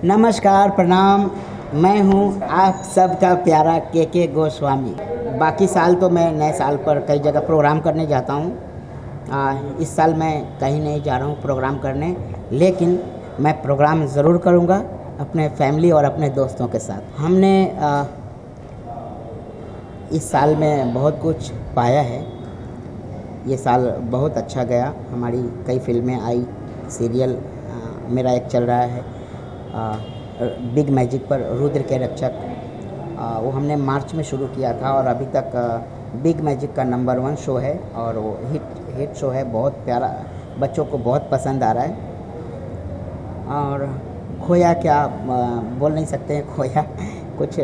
नमस्कार, प्रणाम। मैं हूं आप सबका प्यारा के गोस्वामी। बाकी साल तो मैं नए साल पर कई जगह प्रोग्राम करने जाता हूं। इस साल मैं कहीं नहीं जा रहा हूं प्रोग्राम करने, लेकिन मैं प्रोग्राम ज़रूर करूंगा अपने फैमिली और अपने दोस्तों के साथ। हमने इस साल में बहुत कुछ पाया है। ये साल बहुत अच्छा गया। हमारी कई फिल्में आई, सीरियल मेरा एक चल रहा है बिग मैजिक पर, रुद्र के रक्षक। वो हमने मार्च में शुरू किया था और अभी तक बिग मैजिक का नंबर 1 शो है और वो हिट शो है। बहुत प्यारा, बच्चों को बहुत पसंद आ रहा है। और खोया क्या बोल नहीं सकते हैं, खोया कुछ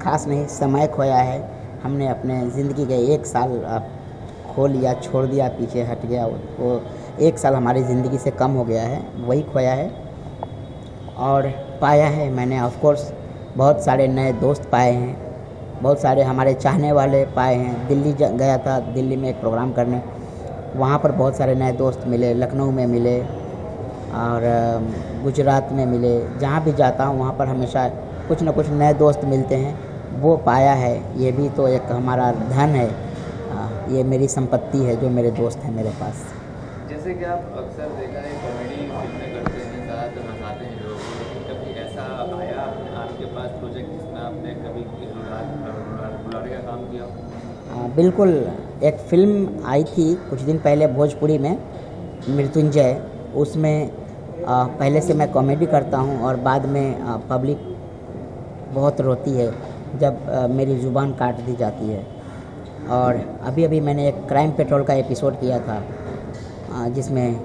खास नहीं, समय खोया है। हमने अपने ज़िंदगी के 1 साल खो लिया, छोड़ दिया, पीछे हट गया। वो 1 साल हमारी ज़िंदगी से कम हो गया है, वही खोया है। और पाया है मैंने, ऑफ कोर्स बहुत सारे नए दोस्त पाए हैं, बहुत सारे हमारे चाहने वाले पाए हैं। दिल्ली गया था, दिल्ली में एक प्रोग्राम करने, वहाँ पर बहुत सारे नए दोस्त मिले। लखनऊ में मिले और गुजरात में मिले। जहाँ भी जाता हूँ वहाँ पर हमेशा कुछ न कुछ नए दोस्त मिलते हैं, वो पाया है। ये भी तो एक हमारा धन है, ये मेरी संपत्ति है जो मेरे दोस्त हैं मेरे पास। जैसे कि आप अक्सर देखा है कॉमेडी फिल्में करते हैं, ज़्यादातर हंसाते हैं लोग, लेकिन कभी ऐसा आया आपके पास प्रोजेक्ट जिसमें आपने कभी बुलाने का काम किया? बिल्कुल। एक फिल्म आई थी कुछ दिन पहले भोजपुरी में, मृत्युंजय। उसमें पहले से मैं कॉमेडी करता हूँ और बाद में पब्लिक बहुत रोती है जब मेरी ज़ुबान काट दी जाती है। और अभी मैंने एक क्राइम पेट्रोल का एपिसोड किया था जिसमें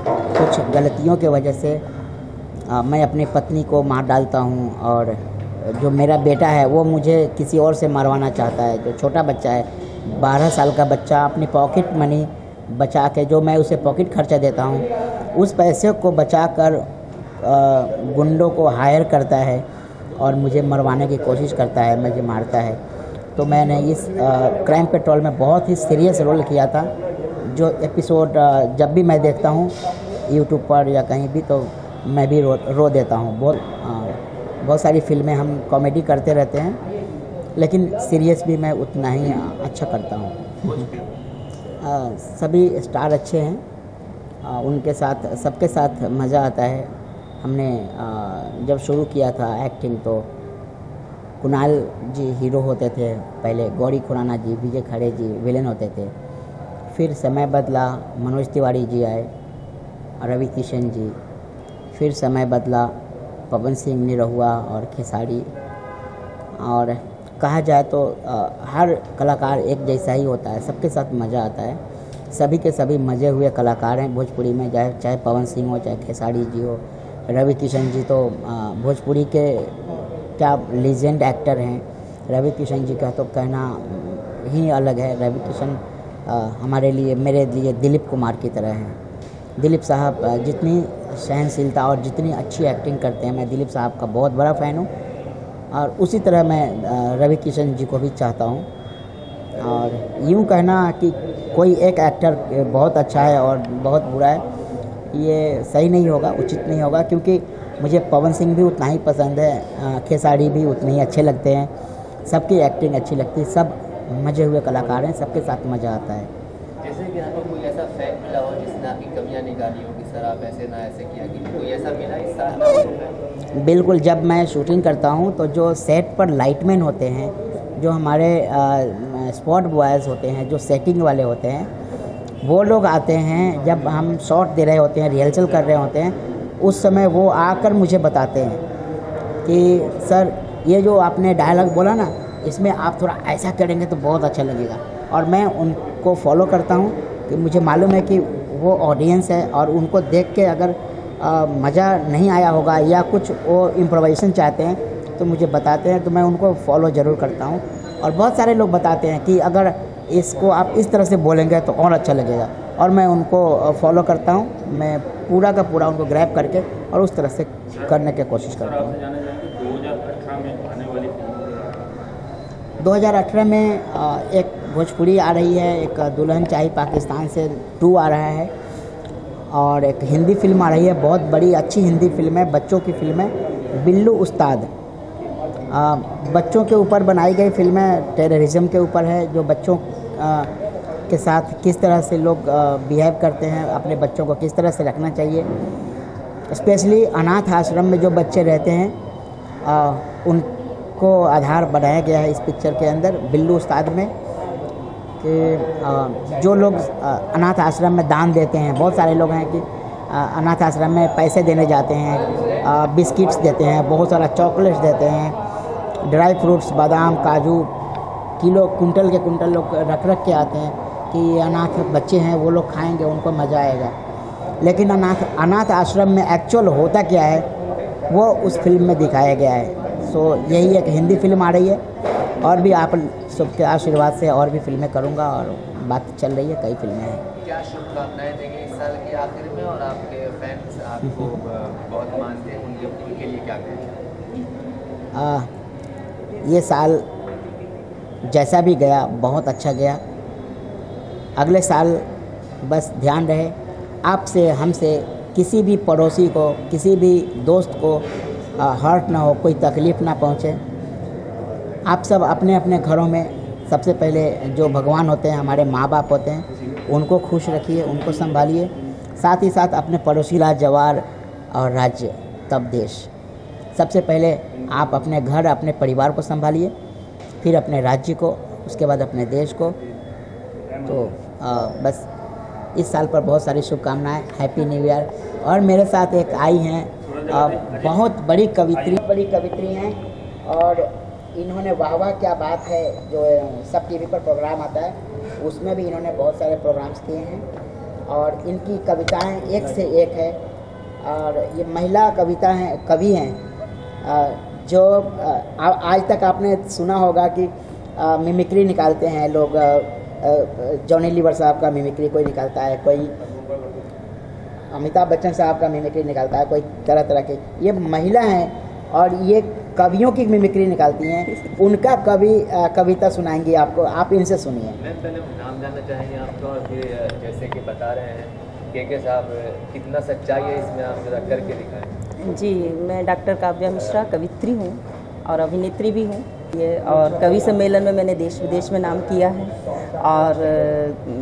कुछ गलतियों के वजह से मैं अपनी पत्नी को मार डालता हूँ और जो मेरा बेटा है वो मुझे किसी और से मरवाना चाहता है। जो छोटा बच्चा है, 12 साल का बच्चा, अपनी पॉकेट मनी बचा के, जो मैं उसे पॉकेट खर्चा देता हूँ, उस पैसे को बचा कर गुंडों को हायर करता है और मुझे मरवाने की कोशिश करता है, मुझे मारता है। तो मैंने इस क्राइम पेट्रोल में बहुत ही सीरियस रोल किया था। जो एपिसोड जब भी मैं देखता हूँ यूट्यूब पर या कहीं भी, तो मैं भी रो देता हूँ। बहुत सारी फिल्में हम कॉमेडी करते रहते हैं, लेकिन सीरियस भी मैं उतना ही अच्छा करता हूँ। सभी स्टार अच्छे हैं, उनके साथ, सबके साथ मज़ा आता है। हमने जब शुरू किया था एक्टिंग तो कुणाल जी हीरो होते थे पहले, गौरी खुराना जी, विजय खड़े जी विलेन होते थे। फिर समय बदला, मनोज तिवारी जी आए, रवि किशन जी। फिर समय बदला, पवन सिंह निरहुआ और खेसारी। और कहा जाए तो हर कलाकार एक जैसा ही होता है, सबके साथ मज़ा आता है। सभी के सभी मज़े हुए कलाकार हैं भोजपुरी में, चाहे पवन सिंह हो, चाहे खेसारी जी हो। रवि किशन जी तो भोजपुरी के क्या लीजेंड एक्टर हैं। रवि किशन जी का तो कहना ही अलग है। रवि किशन हमारे लिए, मेरे लिए दिलीप कुमार की तरह हैं। दिलीप साहब जितनी सहनशीलता और जितनी अच्छी एक्टिंग करते हैं, मैं दिलीप साहब का बहुत बड़ा फ़ैन हूँ। और उसी तरह मैं रवि किशन जी को भी चाहता हूँ। और यूँ कहना कि कोई एक एक्टर बहुत अच्छा है और बहुत बुरा है, ये सही नहीं होगा, उचित नहीं होगा। क्योंकि मुझे पवन सिंह भी उतना ही पसंद है, खेसारी भी उतने ही अच्छे लगते हैं। सबकी एक्टिंग अच्छी लगती है, सब मजे हुए कलाकार हैं, सबके साथ मज़ा आता है। जैसे कि आपको कोई ऐसा फैन मिला हो जिसने आपकी कमियां निकाली हो कि सर आप ऐसे ना ऐसे किया, कि कोई ऐसा मिला इस साल? बिल्कुल। जब मैं शूटिंग करता हूँ तो जो सेट पर लाइटमैन होते हैं, जो हमारे स्पॉट बॉयज़ होते हैं, जो सेटिंग वाले होते हैं, वो लोग आते हैं जब हम शॉट दे रहे होते हैं, रिहर्सल कर रहे होते हैं, उस समय वो आकर मुझे बताते हैं कि सर ये जो आपने डायलॉग बोला ना, इसमें आप थोड़ा ऐसा करेंगे तो बहुत अच्छा लगेगा। और मैं उनको फॉलो करता हूँ कि मुझे मालूम है कि वो ऑडियंस है और उनको देख के अगर मज़ा नहीं आया होगा या कुछ वो इम्प्रोवाइजेशन चाहते हैं तो मुझे बताते हैं, तो मैं उनको फॉलो ज़रूर करता हूँ। और बहुत सारे लोग बताते हैं कि अगर इसको आप इस तरह से बोलेंगे तो और अच्छा लगेगा, और मैं उनको फॉलो करता हूँ। मैं पूरा का पूरा उनको ग्रैब करके और उस तरह से करने की कोशिश करता हूँ। 2018 में एक भोजपुरी आ रही है, एक दुल्हन चाहिए पाकिस्तान से 2 आ रहा है। और एक हिंदी फिल्म आ रही है, बहुत बड़ी अच्छी हिंदी फिल्म है, बच्चों की फिल्म है, बिल्लू उस्ताद। बच्चों के ऊपर बनाई गई फिल्म है, टेररिज्म के ऊपर है, जो बच्चों के साथ किस तरह से लोग बिहेव करते हैं, अपने बच्चों को किस तरह से रखना चाहिए। स्पेशली अनाथ आश्रम में जो बच्चे रहते हैं उनको आधार बनाया गया है इस पिक्चर के अंदर, बिल्लू उस्ताद में, कि जो लोग अनाथ आश्रम में दान देते हैं, बहुत सारे लोग हैं कि अनाथ आश्रम में पैसे देने जाते हैं, बिस्किट्स देते हैं, बहुत सारा चॉकलेट्स देते हैं, ड्राई फ्रूट्स, बादाम, काजू, किलो कुंटल के कुंटल लोग रख के आते हैं कि ये अनाथ बच्चे हैं, वो लोग खाएंगे, उनको मज़ा आएगा। लेकिन अनाथ आश्रम में एक्चुअल होता क्या है वो उस फिल्म में दिखाया गया है। सो यही एक हिंदी फिल्म आ रही है, और भी आप सबके आशीर्वाद से और भी फिल्में करूँगा, और बात चल रही है, कई फिल्में हैं। क्या शुभकामनाएं देंगे इस साल के आखिर में, और आपके फैंस आपको बहुत मानते हैं, उनके लिए क्या कहेंगे? ये साल जैसा भी गया बहुत अच्छा गया। अगले साल बस ध्यान रहे आपसे, हमसे, किसी भी पड़ोसी को, किसी भी दोस्त को हर्ट ना हो, कोई तकलीफ़ ना पहुँचे। आप सब अपने अपने घरों में सबसे पहले जो भगवान होते हैं, हमारे माँ बाप होते हैं, उनको खुश रखिए, उनको संभालिए, साथ ही साथ अपने पड़ोसी राज्य, जवार और राज्य, तब देश। सबसे पहले आप अपने घर, अपने परिवार को संभालिए, फिर अपने राज्य को, उसके बाद अपने देश को। तो बस इस साल पर बहुत सारी शुभकामनाएं, हैप्पी न्यू ईयर। और मेरे साथ एक आई हैं, बहुत बड़ी कवित्री हैं, और इन्होंने वाह वाह क्या बात है जो सब टीवी पर प्रोग्राम आता है, उसमें भी इन्होंने बहुत सारे प्रोग्राम्स किए हैं, और इनकी कविताएं एक से एक है। और ये महिला कवि हैं, जो आज तक आपने सुना होगा कि मिमिक्री निकालते हैं लोग, जॉनी लीवर साहब का मिमिक्री कोई निकालता है, कोई अमिताभ बच्चन साहब का मिमिक्री निकालता है, कोई तरह तरह के। ये महिला हैं और ये कवियों की मिमिक्री निकालती हैं, उनका कविता सुनाएंगी आपको, आप इनसे सुनिए। मैं पहले नाम जानना चाहेंगे आपका, और फिर जैसे कि बता रहे हैं के साहब, कितना सच्चाई है इसमें, आप जरा करके दिखाएं। जी, मैं डॉक्टर काव्या मिश्रा कवित्री हूँ और अभिनेत्री भी हूँ। ये और कवि सम्मेलन में मैंने देश विदेश में नाम किया है, और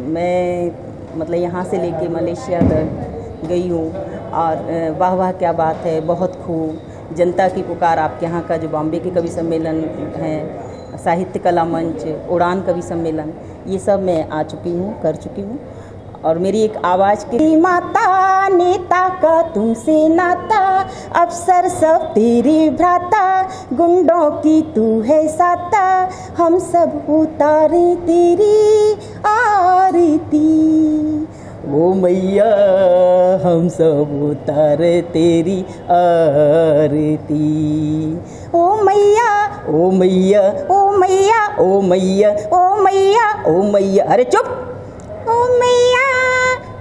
मैं मतलब यहाँ से लेके मलेशिया तक गई हूँ। और वाह वाह क्या बात है, बहुत खूब, जनता की पुकार, आपके यहाँ का जो बॉम्बे के कवि सम्मेलन है, साहित्य कला मंच, उड़ान कवि सम्मेलन, ये सब मैं आ चुकी हूँ, कर चुकी हूँ। और मेरी एक आवाज़ की माता, नेता का तुमसे नाता, अफसर सब तेरे भ्राता, गुंडों की तू है साता, हम सब उतारे तेरी आरती। ओ मैया हम सब उतारे तेरी आरती। ओ मैया, ओ मैया, ओ मैया, ओ मैया, ओ मैया, ओ मैया, अरे चुप। ओ मैया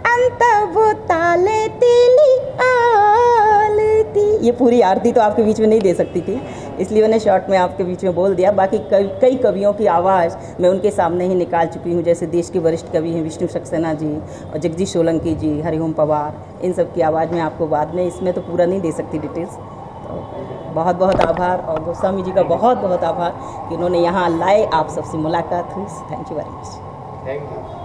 अंत बुताले तेली आलती। ये पूरी आरती तो आपके बीच में नहीं दे सकती थी, इसलिए मैंने शॉर्ट में आपके बीच में बोल दिया। बाकी कई कवियों की आवाज़ मैं उनके सामने ही निकाल चुकी हूँ, जैसे देश के वरिष्ठ कवि हैं विष्णु सक्सेना जी और जगदीश सोलंकी जी, हरिओम पवार, इन सब की आवाज़ में आपको बाद में, इसमें तो पूरा नहीं दे सकती डिटेल्स। तो बहुत बहुत आभार, और गोस्वामी जी का बहुत बहुत आभार कि उन्होंने यहाँ लाए, आप सबसे मुलाकात हुई। Thank you very much. Thank you.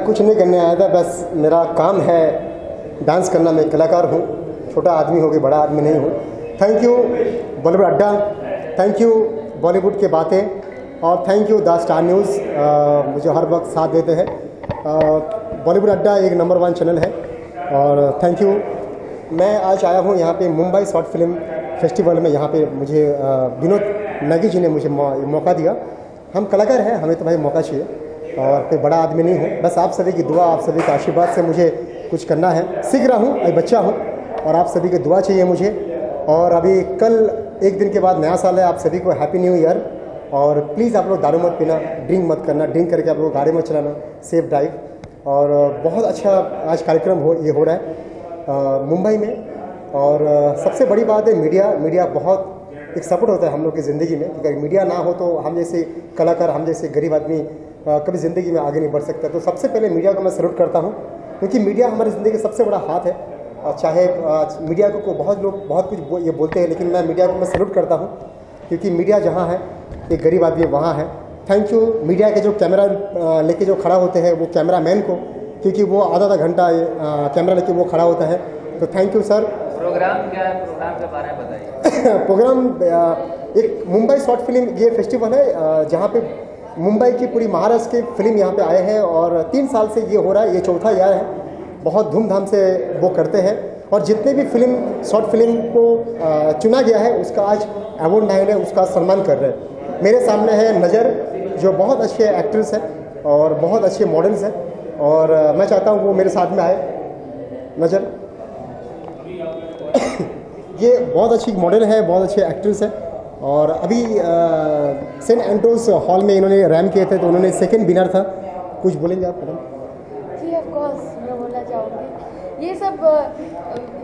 कुछ नहीं करने आया था, बस मेरा काम है डांस करना। मैं कलाकार हूँ, छोटा आदमी हो कि बड़ा आदमी नहीं हूँ। थैंक यू बॉलीवुड अड्डा, थैंक यू बॉलीवुड के बातें, और thank you the star news मुझे हर वक्त साथ देते हैं। बॉलीवुड अड्डा एक नंबर 1 चैनल है, और थैंक यू। मैं आज आया हूँ यहाँ पे मुंबई शॉर्ट फिल्म फेस्टिवल में। यहाँ पे मुझे विनोद नागी जी ने मुझे मौका दिया। हम कलाकार हैं, हमें तो भाई मौका चाहिए, और कोई बड़ा आदमी नहीं हूँ। बस आप सभी की दुआ, आप सभी के आशीर्वाद से मुझे कुछ करना है। सीख रहा हूँ, एक बच्चा हूँ, और आप सभी की दुआ चाहिए मुझे। और अभी कल एक दिन के बाद नया साल है, आप सभी को हैप्पी न्यू ईयर। और प्लीज़ आप लोग दारू मत पीना, ड्रिंक मत करना, ड्रिंक करके आप लोग गाड़ी मत चलाना, सेफ ड्राइव। और बहुत अच्छा आज कार्यक्रम हो रहा है मुंबई में। और सबसे बड़ी बात है मीडिया बहुत एक सपोर्ट होता है हम लोग की ज़िंदगी में, क्योंकि मीडिया ना हो तो हम जैसे कलाकार, हम जैसे गरीब आदमी कभी ज़िंदगी में आगे नहीं बढ़ सकता। तो सबसे पहले मीडिया को मैं सैल्यूट करता हूँ, क्योंकि मीडिया हमारी ज़िंदगी का सबसे बड़ा हाथ है। चाहे मीडिया को बहुत लोग बहुत कुछ ये बोलते हैं, लेकिन मैं मीडिया को मैं सैल्यूट करता हूँ, क्योंकि मीडिया जहाँ है एक गरीब आदमी वहाँ है। थैंक यू मीडिया के जो कैमरा लेके जो खड़ा होते हैं, वो कैमरा मैन को, क्योंकि वो आधा घंटा कैमरा लेके वो खड़ा होता है। तो थैंक यू सर। प्रोग्राम क्या है, प्रोग्राम के बारे में बताइए। प्रोग्राम एक मुंबई शॉर्ट फिल्म ये फेस्टिवल है, जहाँ पे मुंबई की पूरी महाराष्ट्र की फिल्म यहाँ पे आए हैं, और 3 साल से ये हो रहा है, ये चौथा ईयर है। बहुत धूमधाम से वो करते हैं, और जितने भी फिल्म शॉर्ट फिल्म को चुना गया है उसका आज अवार्ड नाइन है, उसका सम्मान कर रहे हैं। मेरे सामने है नज़र, जो बहुत अच्छे एक्ट्रेस हैं और बहुत अच्छे मॉडल्स हैं, और मैं चाहता हूँ वो मेरे साथ में आए। नज़र ये बहुत अच्छी मॉडल है, बहुत अच्छे एक्ट्रेस है, और अभी सेंट एंड्रूज हॉल में इन्होंने रैम किए थे, तो उन्होंने सेकंड विनर था। कुछ बोलेंगे आप मैडम? जी ऑफ कोर्स मैं बोलना चाहूँगी, ये सब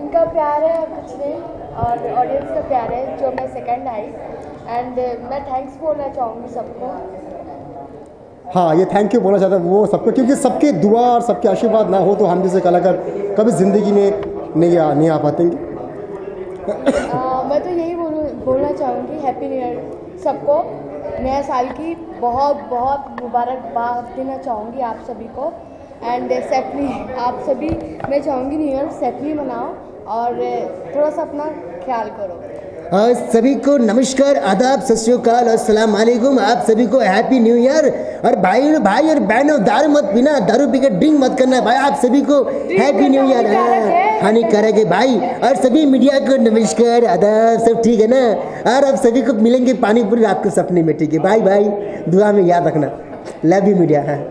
इनका प्यार है और कुछ नहीं, और ऑडियंस का प्यार है जो मैं सेकंड आई। एंड मैं थैंक्स बोलना चाहूँगी सबको। हाँ, ये थैंक यू बोलना चाहता हूँ वो सबको, क्योंकि सबके दुआ और सबके आशीर्वाद ना हो तो हम जैसे कलाकार कभी ज़िंदगी में नहीं आ पातेंगे। मैं तो यही बोलना चाहूँगी, हैप्पी न्यू ईयर सबको, नया साल की बहुत बहुत मुबारकबाद देना चाहूँगी आप सभी को। एंड सेफली आप सभी, मैं चाहूँगी न्यू ईयर सेफली मनाओ और थोड़ा सा अपना ख्याल करो। सभी को नमस्कार, आदाब, सत श्री अकाल, अस्सलाम वालेकुम। आप सभी को हैप्पी न्यू ईयर। और भाई और बहनों, दारू मत पीना, दारू पी के ड्रिंक मत करना भाई। आप सभी को हैप्पी न्यू ईयर। हानिकारक है भाई। और सभी मीडिया को नमस्कार, आदाब, सब ठीक है ना। और अब सभी को मिलेंगे पानी पूरी आपके सपने में, ठीक है। बाय बाय, दुआ में याद रखना। Love you media. है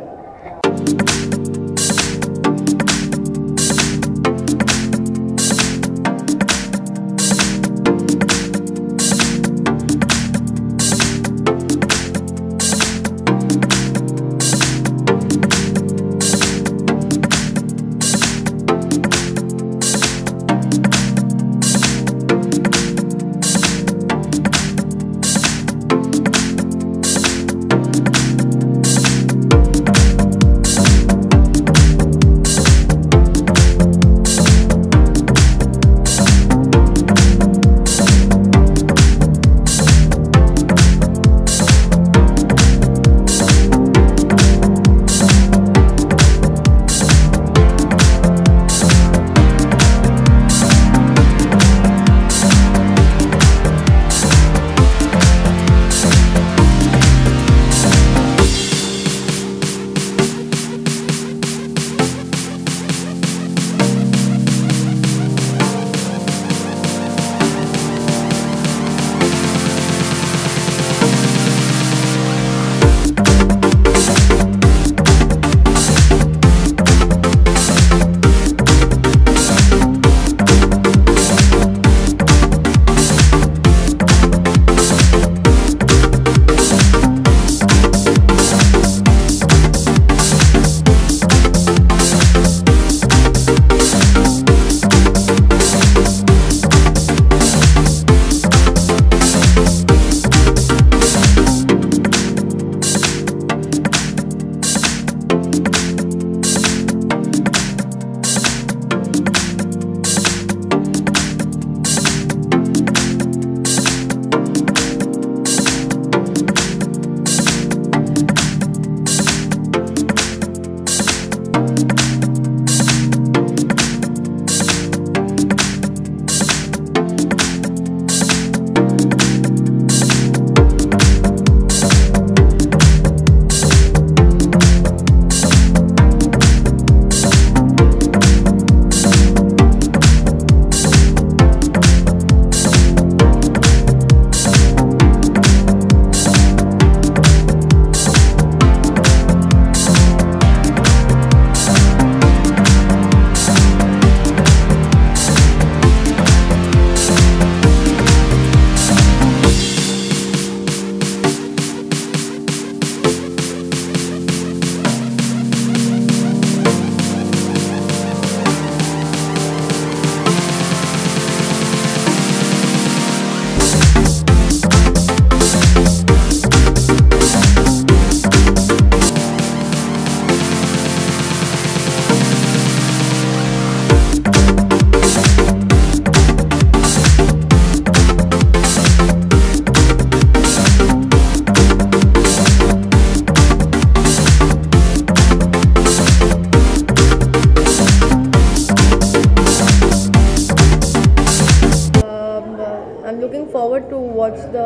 watch the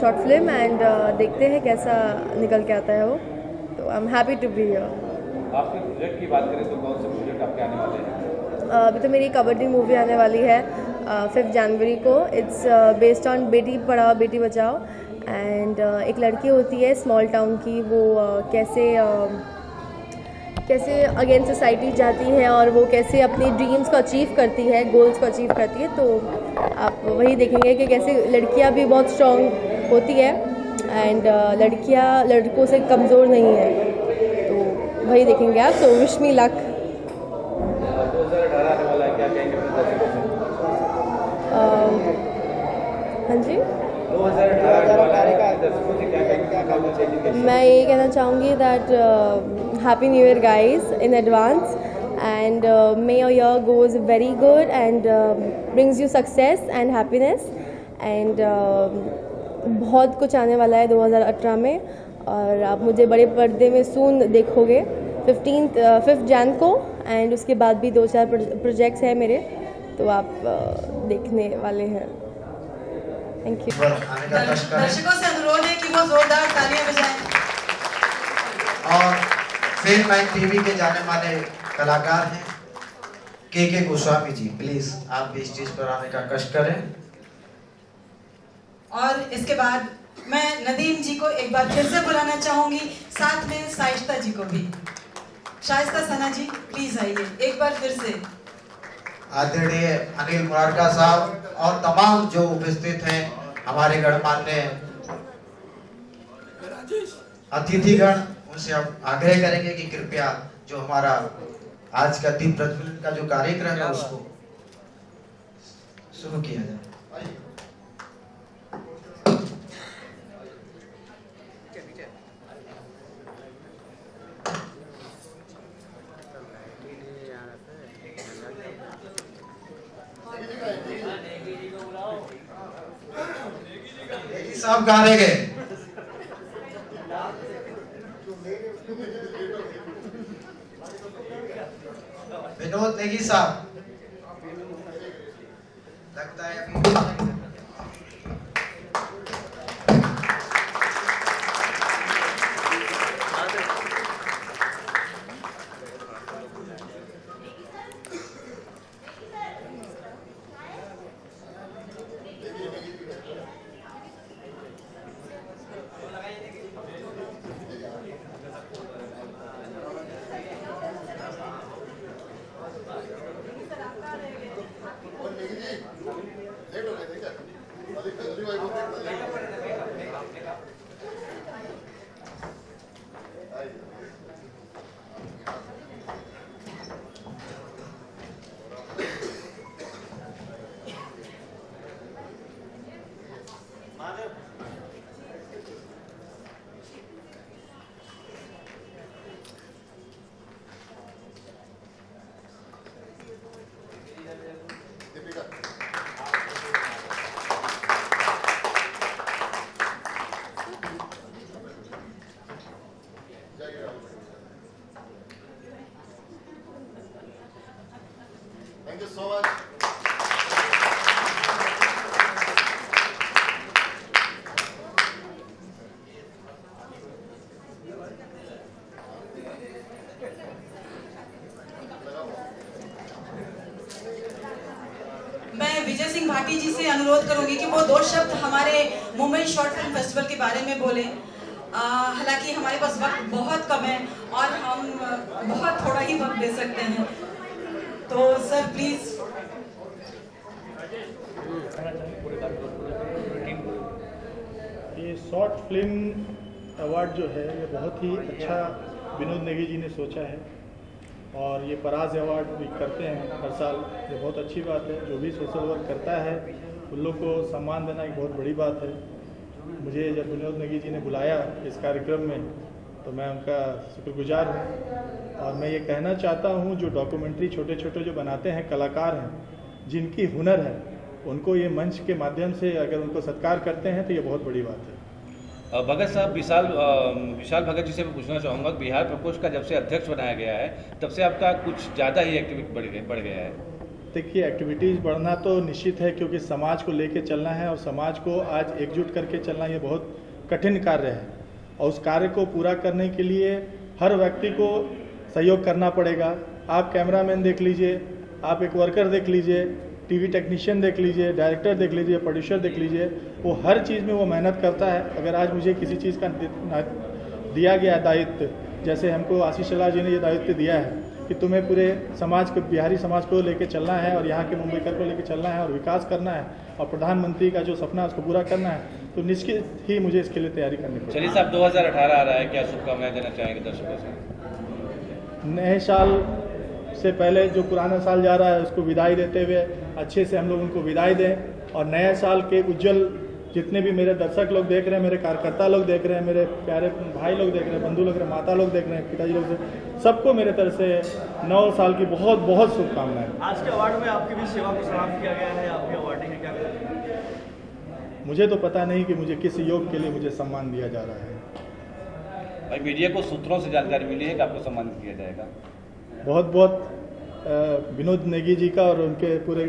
short film and देखते हैं कैसा निकल के आता है वो. तो I am happy to be here. आपके प्रोजेक्ट की बात करें तो कौन से प्रोजेक्ट आपके आने वाले हैं? अभी तो मेरी कबड्डी मूवी आने वाली है 5 जनवरी को. It's based on Beti Padhao Beti Bachao. And एक लड़की होती है स्मॉल टाउन की, वो कैसे अगेंस्ट सोसाइटी जाती है और वो कैसे अपनी ड्रीम्स को अचीव करती है, गोल्स को अचीव करती है. तो आप वही देखेंगे कि कैसे लड़कियां भी बहुत स्ट्रॉन्ग होती है एंड लड़कियां लड़कों से कमज़ोर नहीं है. तो वही देखेंगे आप. So wish me luck. 2018 आने वाला है, क्या कहेंगे अपने दर्शकों से? हाँ जी, 2018 का दर्शकों से क्या कहेंगे? मैं ये कहना चाहूँगी that happy new year guys in advance and may your year goes very good and brings you success and happiness. And बहुत कुछ आने वाला है 2018 में और आप मुझे बड़े पर्दे में सून देखोगे 5 जन को. एंड उसके बाद भी 2-4 प्रोजेक्ट्स हैं मेरे, तो आप देखने वाले हैं. Thank you. दर्शकों से अनुरोध है कि वो जोरदार तालियां बजाएं. और फिल्म एंड टीवी के जाने वाले कलाकार हैं के गोस्वामी जी, प्लीज आप भी स्टेज पर आने का कष्ट करें. और इसके बाद मैं नदीम जी को एक बार फिर से बुलाना चाहूंगी, साथ में साइस्ता जी को भी. शाइस्ता सना जी प्लीज आइए एक बार फिर से. आदरणीय अनिल मुरारका साहब और तमाम जो उपस्थित हैं हमारे गणमान्य अतिथिगण, उनसे हम आग्रह करेंगे कि कृपया जो हमारा आज का दीप प्रज्वलन का जो कार्यक्रम है उसको शुरू किया जाए. सब गा रहे गए. विनोद नेगी साहब लगता है अभी Thank you so much. मैं विजय सिंह भाटी जी से अनुरोध करूंगी कि वो 2 शब्द हमारे मुंबई शॉर्ट फिल्म फेस्टिवल के बारे में बोलें. हालांकि हमारे पास वक्त बहुत कम है और हम बहुत थोड़ा ही वक्त दे सकते हैं, तो सर प्लीज. ये शॉर्ट फिल्म अवार्ड जो है ये बहुत ही अच्छा विनोद नेगी जी ने सोचा है और ये पराज अवार्ड भी करते हैं हर साल. ये बहुत अच्छी बात है. जो भी सोशल वर्क करता है उन लोग को सम्मान देना एक बहुत बड़ी बात है. मुझे जब विनोद नेगी जी ने बुलाया इस कार्यक्रम में तो मैं उनका शुक्रगुजार हूँ. और मैं ये कहना चाहता हूँ जो डॉक्यूमेंट्री छोटे छोटे जो बनाते हैं कलाकार हैं जिनकी हुनर है उनको ये मंच के माध्यम से अगर उनको सत्कार करते हैं तो ये बहुत बड़ी बात है. भगत साहब, विशाल भगत जी से मैं पूछना चाहूँगा, बिहार प्रकोष्ठ का जब से अध्यक्ष बनाया गया है तब से आपका कुछ ज़्यादा ही एक्टिविटी बढ़ गया है. देखिए, एक्टिविटीज़ बढ़ना तो निश्चित है, क्योंकि समाज को लेके चलना है और समाज को आज एकजुट करके चलना ये बहुत कठिन कार्य है। और उस कार्य को पूरा करने के लिए हर व्यक्ति को सहयोग करना पड़ेगा। आप कैमरामैन देख लीजिए, आप एक वर्कर देख लीजिए, टीवी टेक्नीशियन देख लीजिए, डायरेक्टर देख लीजिए, प्रोड्यूसर देख लीजिए, वो हर चीज़ में वो मेहनत करता है। अगर आज मुझे किसी चीज़ का दिया गया दायित्व, जैसे हमको आशीष चला जी ने ये दायित्व दिया है कि तुम्हें पूरे समाज को, बिहारी समाज को लेकर चलना है और यहाँ के मुंबईकर को लेकर चलना है और विकास करना है और प्रधानमंत्री का जो सपना है उसको पूरा करना है, तो निश्चित ही मुझे इसके लिए तैयारी करनी पड़ेगी। चलिए साहब, 2018 आ रहा है, क्या शुभकामनाएं देना चाहेंगे दर्शकों से? नए साल से पहले जो पुराना साल जा रहा है उसको विदाई देते हुए अच्छे से हम लोग उनको विदाई दें और नए साल के उज्जवल, जितने भी मेरे दर्शक लोग देख रहे हैं, मेरे कार्यकर्ता लोग देख रहे हैं, मेरे प्यारे भाई लोग देख रहे हैं, बंधु लोग देख रहे हैं, माता लोग देख रहे हैं, पिताजी लोग देख रहे हैं, सबको मेरे तरफ से नए साल की बहुत बहुत शुभकामनाएं। आज के अवार्ड में आपकी भी सेवा को सलाम किया गया है, आपकी अवार्डिंग है, क्या करेंगे? मुझे तो पता नहीं कि मुझे किस योग के लिए मुझे सम्मान दिया जा रहा है। भाई, मीडिया को सूत्रों से जानकारी मिली है कि आपको सम्मानित किया जाएगा। बहुत बहुत विनोद नेगी जी का और उनके पूरे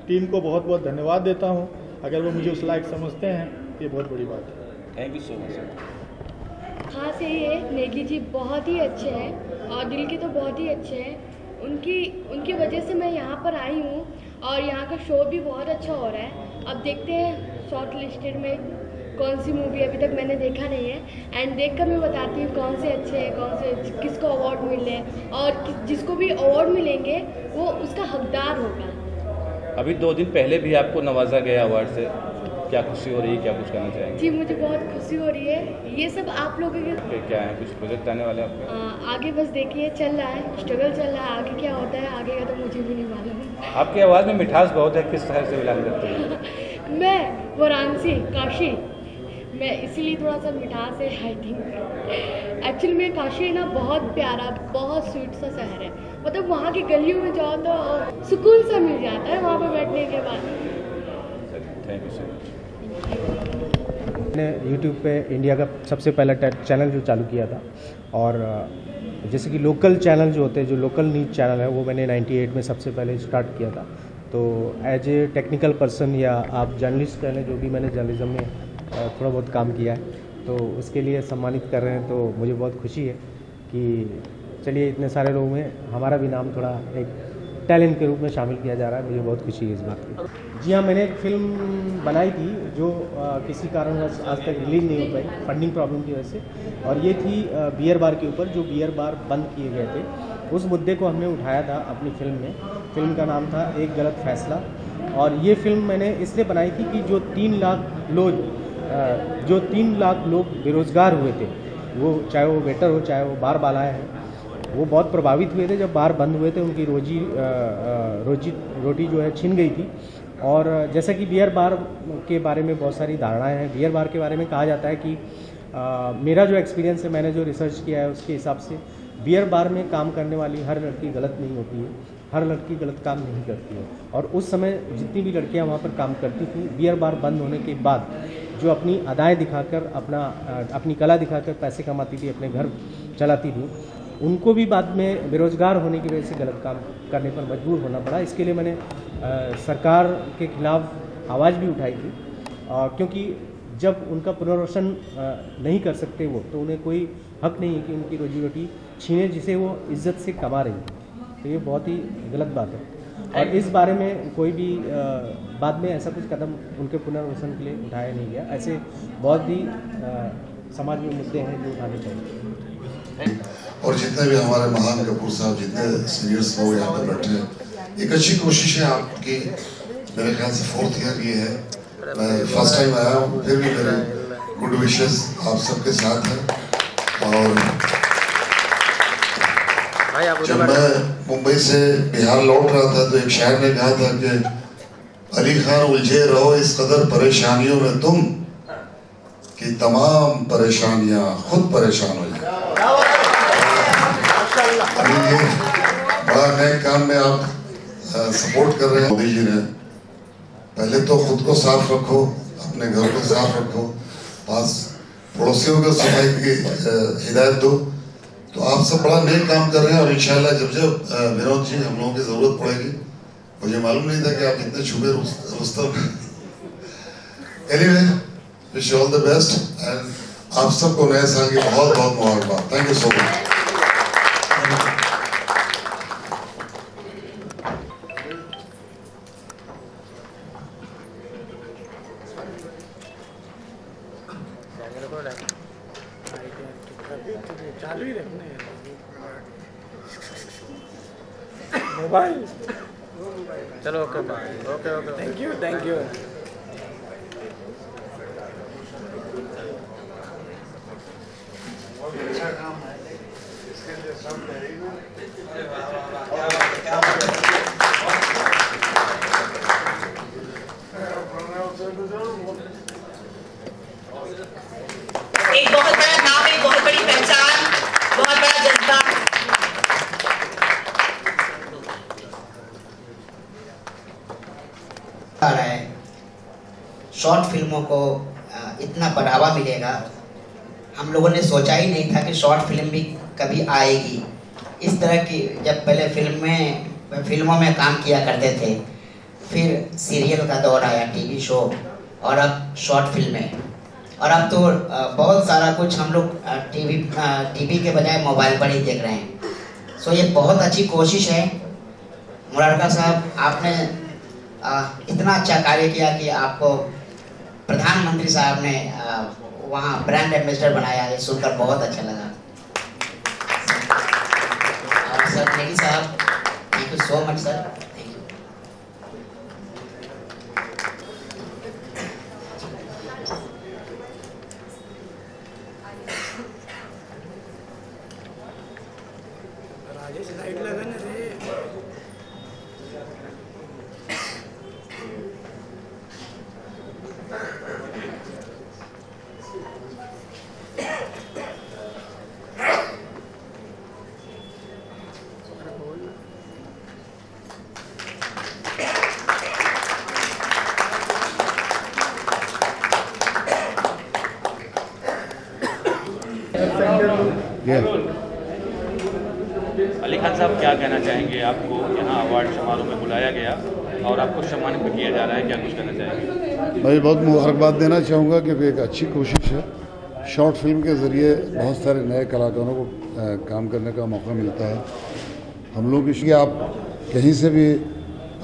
टीम को बहुत बहुत धन्यवाद देता हूँ। अगर वो मुझे उस लायक समझते हैं, ये बहुत बड़ी बात है। Thank you so much. खास यही है, नेगी जी बहुत ही अच्छे हैं और दिल के तो बहुत ही अच्छे हैं। उनकी वजह से मैं यहाँ पर आई हूँ और यहाँ का शो भी बहुत अच्छा हो रहा है। अब देखते हैं शॉर्ट लिस्टेड में कौन सी मूवी अभी तक मैंने देखा नहीं है, एंड देखकर मैं बताती हूँ कौन से अच्छे हैं, कौन से किसको अवार्ड मिले, और जिसको भी अवार्ड मिलेंगे वो उसका हकदार होगा। अभी 2 दिन पहले भी आपको नवाजा गया अवार्ड से, क्या खुशी हो रही है, क्या कुछ कहना चाहेंगे? जी, मुझे बहुत खुशी हो रही है। ये सब आप लोगों के क्या है, कुछ प्रोजेक्ट आने वाले आपके? आगे बस देखिए, चल रहा है, स्ट्रगल चल रहा है, आगे क्या होता है आगे का तो मुझे भी नहीं मालूम। आपकी आवाज़ में मिठास बहुत है, किस तरह से बिलोंग करते हैं? मैं वाराणसी, काशी, मैं इसीलिए थोड़ा सा मिठास है आई थिंक। एक्चुअली में काशी है ना, बहुत प्यारा, बहुत स्वीट सा शहर है। मतलब वहाँ की गलियों में जाओ तो सुकून सा मिल जाता है वहाँ पे बैठने के बाद। Thank you so much. मैंने यूट्यूब पे इंडिया का सबसे पहला चैनल जो चालू किया था, और जैसे कि लोकल चैनल जो होते हैं, जो लोकल न्यूज़ चैनल है, वो मैंने 98 में सबसे पहले स्टार्ट किया था। तो एज ए टेक्निकल पर्सन या आप जर्नलिस्ट कह लें, जो भी मैंने जर्नलिज्म में थोड़ा बहुत काम किया है, तो उसके लिए सम्मानित कर रहे हैं, तो मुझे बहुत खुशी है कि चलिए इतने सारे लोगों में हमारा भी नाम थोड़ा एक टैलेंट के रूप में शामिल किया जा रहा है। मुझे बहुत खुशी है इस बात की। जी हाँ, मैंने एक फ़िल्म बनाई थी जो किसी कारणवश आज तक रिलीज़ नहीं हो पाई, फंडिंग प्रॉब्लम की वजह से, और ये थी बियर बार के ऊपर, जो बियर बार बंद किए गए थे। उस मुद्दे को हमने उठाया था अपनी फ़िल्म में। फ़िल्म का नाम था एक गलत फैसला, और ये फ़िल्म मैंने इसलिए बनाई थी कि जो 3 लाख लोग बेरोज़गार हुए थे, वो चाहे वो वेटर हो, चाहे वो बार बालाएँ हैं, वो बहुत प्रभावित हुए थे जब बार बंद हुए थे। उनकी रोटी जो है छिन गई थी। और जैसा कि बियर बार के बारे में बहुत सारी धारणाएं हैं। बियर बार के बारे में कहा जाता है कि मेरा जो एक्सपीरियंस है, मैंने जो रिसर्च किया है, उसके हिसाब से बियर बार में काम करने वाली हर लड़की गलत नहीं होती है, हर लड़की गलत काम नहीं करती है। और उस समय जितनी भी लड़कियां वहाँ पर काम करती थी, बियर बार बंद होने के बाद जो अपनी अदाएँ दिखाकर, अपनी कला दिखाकर पैसे कमाती थी, अपने घर चलाती थी, उनको भी बाद में बेरोज़गार होने की वजह से गलत काम करने पर मजबूर होना पड़ा। इसके लिए मैंने सरकार के खिलाफ आवाज़ भी उठाई थी, क्योंकि जब उनका पुनर्वसन नहीं कर सकते वो, तो उन्हें कोई हक नहीं है कि उनकी रोजी रोटी छीने जिसे वो इज्जत से कमा रही है। तो ये बहुत ही गलत बात है, और इस बारे में कोई भी बाद में ऐसा कुछ कदम उनके पुनर्वसन के लिए उठाया नहीं गया। ऐसे बहुत ही समाज में मुद्दे हैं जो उठाने चाहिए। और जितने भी हमारे महान कपूर साहब, जितने सीनियर्स लोग यहाँ पर बैठे हैं, एक अच्छी कोशिश है आपकी। मेरे ख्याल से 4th ईयर ये है, मैं फर्स्ट टाइम आया हूँ, फिर भी मेरे गुड विशेस आप सबके साथ हैं। और जब मैं मुंबई से बिहार लौट रहा था, तो एक शायर ने कहा था कि अली खान उलझे रहो इस कदर परेशानियों में तुम, कि तमाम परेशानियां खुद परेशान हो जाए। अभी ये बड़ा नए काम में आप सपोर्ट कर रहे हैं। मोदी जी ने पहले तो खुद को साफ रखो, अपने घर को साफ रखो, पास पड़ोसियों को सफाई की हिदायत दो। तो आप सब बड़ा नए काम कर रहे हैं, और इंशाल्लाह जब जब विनोद जी हम लोगों की ज़रूरत पड़ेगी, मुझे मालूम नहीं था कि आप इतने छुपे रुस्तम। Anyway, wish you all the best and आप सबको नए साल की बहुत बहुत मुबारकबाद। Thank you so much. Mobile चलो okay bye. Okay okay thank you thank you. अच्छा काम है इसके लिए सब एक बहुत बड़ा नाम है, बहुत बड़ी पहचान, बहुत बड़ा जज्बा। आ रहा है शॉर्ट फिल्मों को इतना बढ़ावा मिलेगा, हम लोगों ने सोचा ही नहीं था कि शॉर्ट फिल्म भी कभी आएगी। इस तरह की जब पहले फिल्मों में काम किया करते थे, फिर सीरियल का दौर आया, टीवी शो, और अब शॉर्ट फिल्में, और अब तो बहुत सारा कुछ हम लोग टीवी के बजाय मोबाइल पर ही देख रहे हैं। सो ये बहुत अच्छी कोशिश है। मुरारका साहब, आपने इतना अच्छा कार्य किया कि आपको प्रधानमंत्री साहब ने वहाँ ब्रांड एम्बेसडर बनाया, ये सुनकर बहुत अच्छा लगा। और सर नेगी साहब, thank you so much sir, thank you. Rajesh light लगा ना रे। अली खान साहब, क्या कहना चाहेंगे? आपको यहाँ अवार्ड समारोह में बुलाया गया और आपको सम्मानित भी किया जा रहा है, क्या कुछ कहना चाहेंगे? मैं बहुत मुबारकबाद देना चाहूँगा क्योंकि एक अच्छी कोशिश है। शॉर्ट फिल्म के ज़रिए बहुत सारे नए कलाकारों को काम करने का मौका मिलता है। हम लोग इसलिए आप कहीं से भी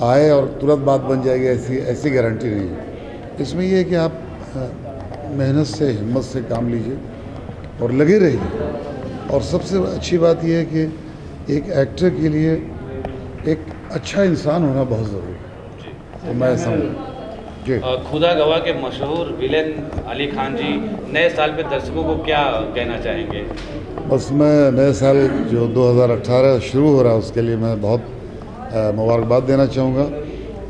आए और तुरंत बात बन जाएगी ऐसी गारंटी नहीं है। इसमें यह है कि आप मेहनत से, हिम्मत से काम लीजिए और लगे रहिए। और सबसे अच्छी बात यह है कि एक एक्टर के लिए एक अच्छा इंसान होना बहुत ज़रूरी है, तो मैं समझ जी। खुदा गवाह के मशहूर विलेन अली खान जी नए साल पे दर्शकों को क्या कहना चाहेंगे? बस मैं नए साल जो 2018 शुरू हो रहा है उसके लिए मैं बहुत मुबारकबाद देना चाहूँगा।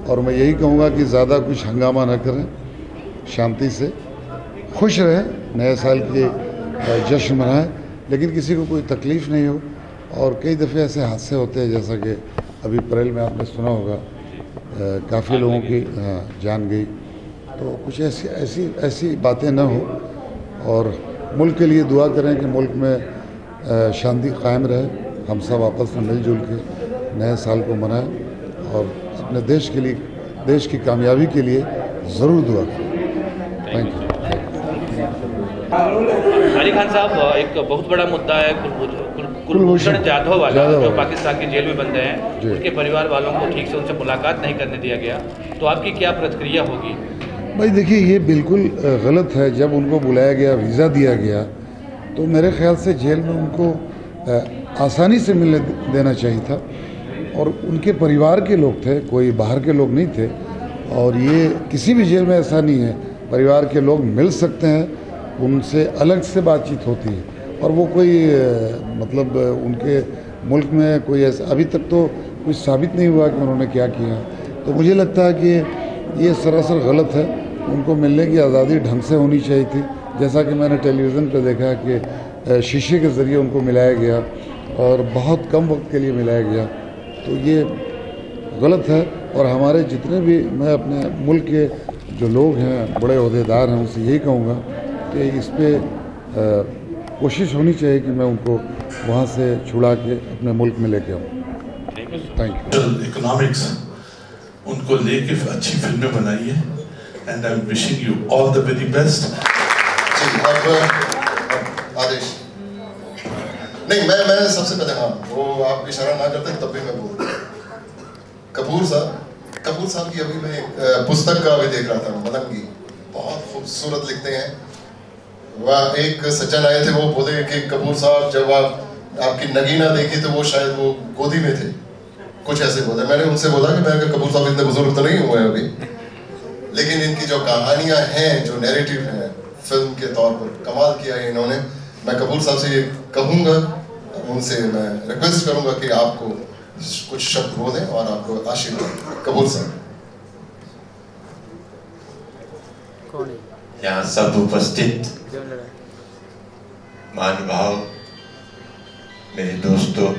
और मैं यही कहूँगा कि ज़्यादा कुछ हंगामा न करें, शांति से खुश रहें, नए साल के जश्न मनाएं, लेकिन किसी को कोई तकलीफ़ नहीं हो। और कई दफ़े ऐसे हादसे होते हैं, जैसा कि अभी अप्रैल में आपने सुना होगा, काफ़ी लोगों की जान गई। तो कुछ ऐसी बातें न हो और मुल्क के लिए दुआ करें कि मुल्क में शांति कायम रहे, हम सब आपस में मिलजुल के नए साल को मनाएं और अपने देश के लिए, देश की कामयाबी के लिए ज़रूर दुआ करें। Thank you. अली खान साहब, एक बहुत बड़ा मुद्दा है कुलभूषण जाधव वाला, जो पाकिस्तान की जेल में बंद हैं, उनके परिवार वालों को ठीक से उनसे मुलाकात नहीं करने दिया गया, तो आपकी क्या प्रतिक्रिया होगी? भाई देखिए, ये बिल्कुल गलत है। जब उनको बुलाया गया, वीज़ा दिया गया, तो मेरे ख्याल से जेल में उनको आसानी से मिलने देना चाहिए था। और उनके परिवार के लोग थे, कोई बाहर के लोग नहीं थे। और ये किसी भी जेल में ऐसा नहीं है, परिवार के लोग मिल सकते हैं, उनसे अलग से बातचीत होती है। और वो कोई मतलब उनके मुल्क में कोई ऐसा अभी तक तो कुछ साबित नहीं हुआ कि उन्होंने क्या किया। तो मुझे लगता है कि ये सरासर गलत है। उनको मिलने की आज़ादी ढंग से होनी चाहिए थी, जैसा कि मैंने टेलीविज़न पर देखा कि शीशे के ज़रिए उनको मिलाया गया और बहुत कम वक्त के लिए मिलाया गया। तो ये गलत है। और हमारे जितने भी, मैं अपने मुल्क के जो लोग हैं, बड़े ओहदेदार हैं, उनसे यही कहूँगा कि इस पर कोशिश होनी चाहिए कि मैं उनको वहाँ से छुड़ा के अपने मुल्क में लेके आऊँ। Thank you. Economics उनको लेके अच्छी फिल्में बनाइए and I am wishing you all the very best. Aadesh नहीं, मैं सबसे पहले, हाँ वो आप इशारा ना करते तब भी मैं बोल, कपूर साहब की अभी मैं पुस्तक का अभी देख रहा था, मलंगी, बहुत खूबसूरत लिखते हैं। वह एक सज्जन आए थे, वो बोले कि कपूर साहब जब आपकी नगीना देखी तो वो शायद वो गोदी में थे, कुछ ऐसे बोले। मैंने उनसे बोला कि मैं कपूर साहब इतने बुजुर्ग तो नहीं हुए अभी, लेकिन इनकी जो कहानियां हैं, जो नैरेटिव है फिल्म के तौर पर, कमाल किया है इन्होंने। मैं कपूर साहब से ये कहूँगा, उनसे मैं रिक्वेस्ट करूँगा कि आपको कुछ शब्द बोलें और आपको आशीर्वाद। कपूर साहब। यहाँ सब उपस्थित महानुभाव, मेरे दोस्तों,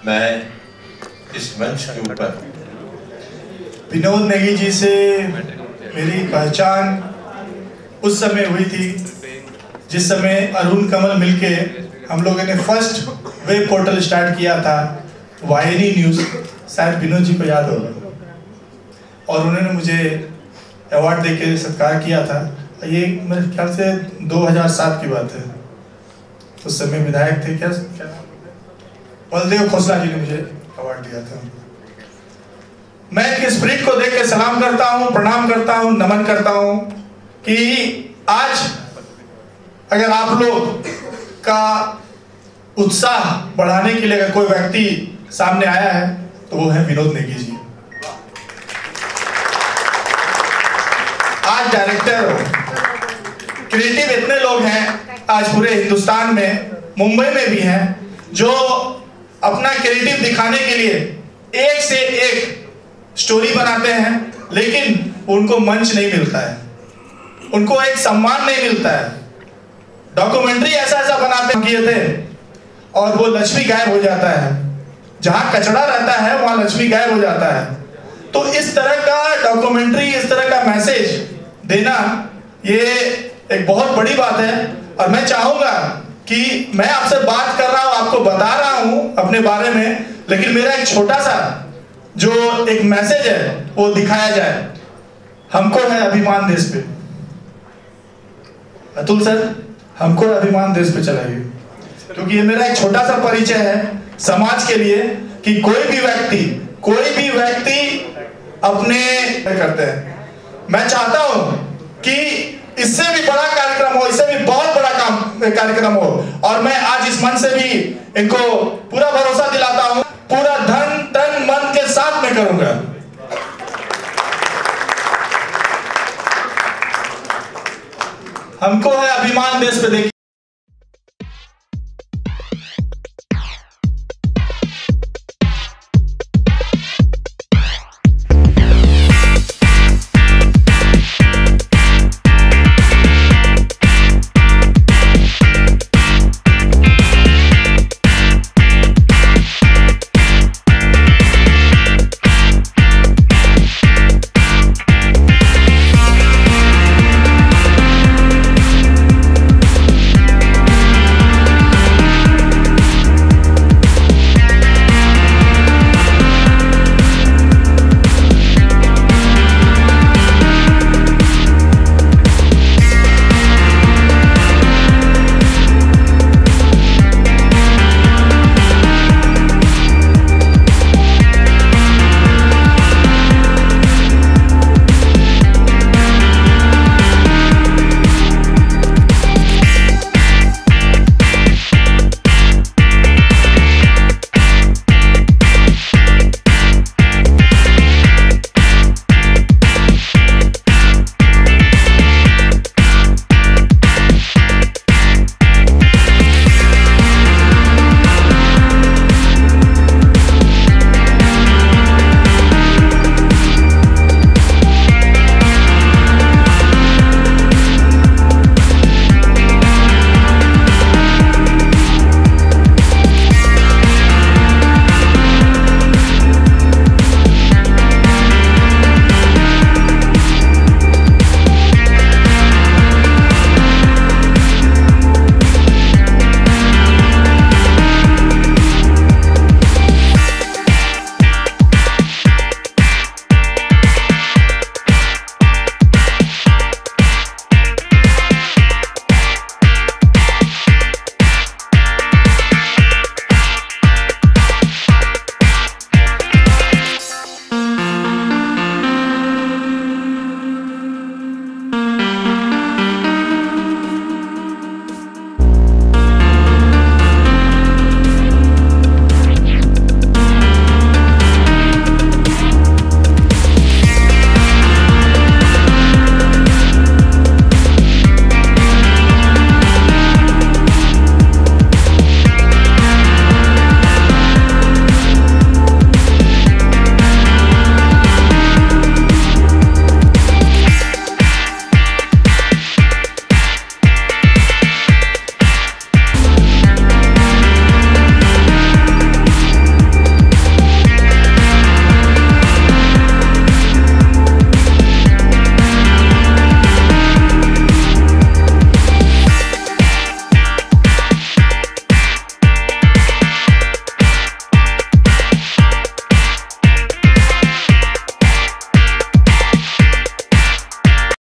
मैं इस मंच के ऊपर विनोद नेगी जी से मेरी पहचान उस समय हुई थी जिस समय अरुण कमल मिलके हम लोगों ने फर्स्ट वेब पोर्टल स्टार्ट किया था, वाहिनी न्यूज़, शायद विनोद जी को याद होगा, और उन्होंने मुझे अवार्ड देके सत्कार किया था। ये मेरे ख्याल से 2007 की बात है। उस समय विधायक थे, क्या बलदेव खोसला जी ने मुझे अवार्ड दिया था। मैं इनके स्पिरिट को देख के सलाम करता हूँ, प्रणाम करता हूँ, नमन करता हूँ कि आज अगर आप लोग का उत्साह बढ़ाने के लिए अगर कोई व्यक्ति सामने आया है तो वो है विनोद नेगी जी। आज डायरेक्टर हो, क्रिएटिव इतने लोग हैं आज पूरे हिंदुस्तान में, मुंबई में भी हैं, जो अपना क्रिएटिव दिखाने के लिए एक से एक स्टोरी बनाते हैं, लेकिन उनको मंच नहीं मिलता है, उनको एक सम्मान नहीं मिलता है। डॉक्यूमेंट्री ऐसा बनाते किए थे और वो लक्ष्मी गायब हो जाता है, जहां कचरा रहता है वहां लक्ष्मी गायब हो जाता है। तो इस तरह का डॉक्यूमेंट्री, इस तरह का मैसेज देना, ये एक बहुत बड़ी बात है। और मैं चाहूंगा कि मैं आपसे बात कर रहा हूं, आपको बता रहा हूं अपने बारे में, लेकिन मेरा एक छोटा सा जो एक मैसेज है वो दिखाया जाए। हमको है अभिमान देश पे, अतुल सर हमको अभिमान देश पे चलाइए, क्योंकि ये मेरा एक छोटा सा परिचय है समाज के लिए कि कोई भी व्यक्ति अपने करते हैं। मैं चाहता हूं कि इससे भी बड़ा कार्यक्रम हो, इससे भी बहुत बड़ा कार्यक्रम हो, और मैं आज इस मंच से भी इनको पूरा भरोसा दिलाता हूं, पूरा धन तन मन के साथ में करूंगा। हमको है अभिमान देश पे। देखिए